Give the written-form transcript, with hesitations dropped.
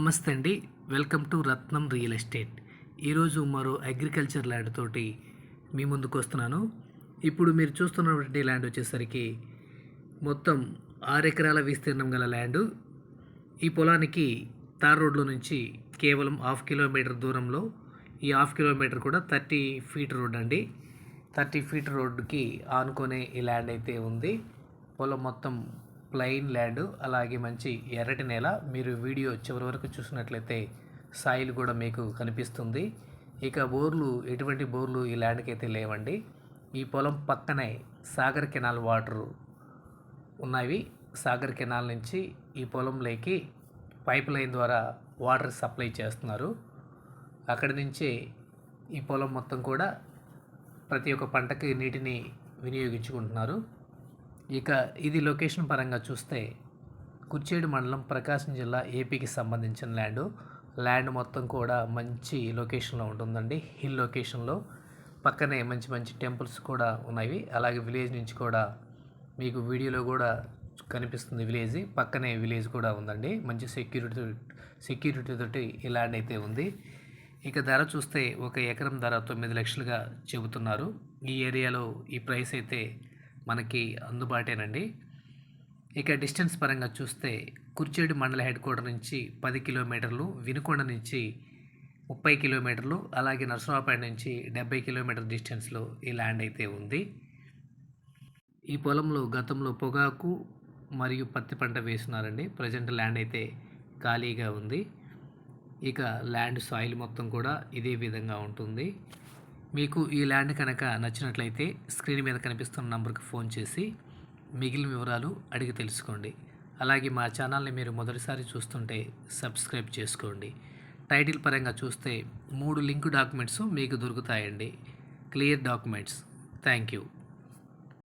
నమస్తే అండి. Welcome to Ratnam real estate. ఈరోజు మరో అగ్రికల్చర్ ల్యాండ్ తోటి మీ ముందుకు వస్తున్నాను. ఇప్పుడు మీరు చూస్తున్నటువంటి ల్యాండ్ వచ్చేసరికి మొత్తం 6 ఎకరాల విస్తీర్ణం గల ల్యాండు. ఈ పొలానికి తార్ రోడ్లో నుంచి కేవలం 1/2 కిలోమీటర్ దూరంలో, ఈ 1/2 కిలోమీటర్ కూడా 30 ఫీట్ రోడ్ అండి. 30 ఫీట్ రోడ్డుకి ఆనుకునే ఈ ల్యాండ్ అయితే ఉంది. పొలం మొత్తం ప్లెయిన్ ల్యాండ్, అలాగే మంచి ఎర్రటి నేల. మీరు వీడియో చివరి వరకు చూసినట్లయితే సాయిల్ కూడా మీకు కనిపిస్తుంది. ఇక బోర్లు, ఎటువంటి బోర్లు ఈ ల్యాండ్కి అయితే లేవండి. ఈ పొలం పక్కనే సాగర్ కెనాల్ వాటర్ ఉన్నవి. సాగర్ కెనాల్ నుంచి ఈ పొలంలోకి పైప్ లైన్ ద్వారా వాటర్ సప్లై చేస్తున్నారు. అక్కడి నుంచే ఈ పొలం మొత్తం కూడా ప్రతి ఒక్క పంటకి నీటిని వినియోగించుకుంటున్నారు. ఇక ఇది లొకేషన్ పరంగా చూస్తే కుర్చేడు మండలం, ప్రకాశం జిల్లా, ఏపీకి సంబంధించిన ల్యాండ్ మొత్తం కూడా మంచి లొకేషన్లో ఉంటుందండి. హిల్ లొకేషన్లో పక్కనే మంచి మంచి టెంపుల్స్ కూడా ఉన్నాయి. అలాగే విలేజ్ నుంచి కూడా మీకు వీడియోలో కూడా కనిపిస్తుంది విలేజ్. పక్కనే విలేజ్ కూడా ఉందండి. మంచి సెక్యూరిటీ తోటి ఈ ల్యాండ్ అయితే ఉంది. ఇక ధర చూస్తే 1 ఎకరం ధర 9 లక్షలుగా చెబుతున్నారు. ఈ ఏరియాలో ఈ ప్రైస్ అయితే మనకి అందుబాటేనండి. ఇక డిస్టెన్స్ పరంగా చూస్తే కుర్చేడు మండల హెడ్ క్వార్టర్ నుంచి 10 కిలోమీటర్లు, వినుకొండ నుంచి 30 కిలోమీటర్లు, అలాగే నరసరావుపేట నుంచి 70 కిలోమీటర్ డిస్టెన్స్లో ఈ ల్యాండ్ అయితే ఉంది. ఈ పొలంలో గతంలో పొగాకు మరియు పత్తి పంట వేస్తున్నారండి. ప్రజెంట్ ల్యాండ్ అయితే ఖాళీగా ఉంది. ఇక ల్యాండ్ సాయిల్ మొత్తం కూడా ఇదే విధంగా ఉంటుంది. మీకు ఈ ల్యాండ్ కనుక నచ్చినట్లయితే స్క్రీన్ మీద కనిపిస్తున్న నంబర్కి ఫోన్ చేసి మిగిలిన వివరాలు అడిగి తెలుసుకోండి. అలాగే మా ఛానల్ని మీరు మొదటిసారి చూస్తుంటే సబ్స్క్రైబ్ చేసుకోండి. టైటిల్ పరంగా చూస్తే 3 లింక్ డాక్యుమెంట్స్ మీకు దొరుకుతాయండి. Clear documents. Thank you.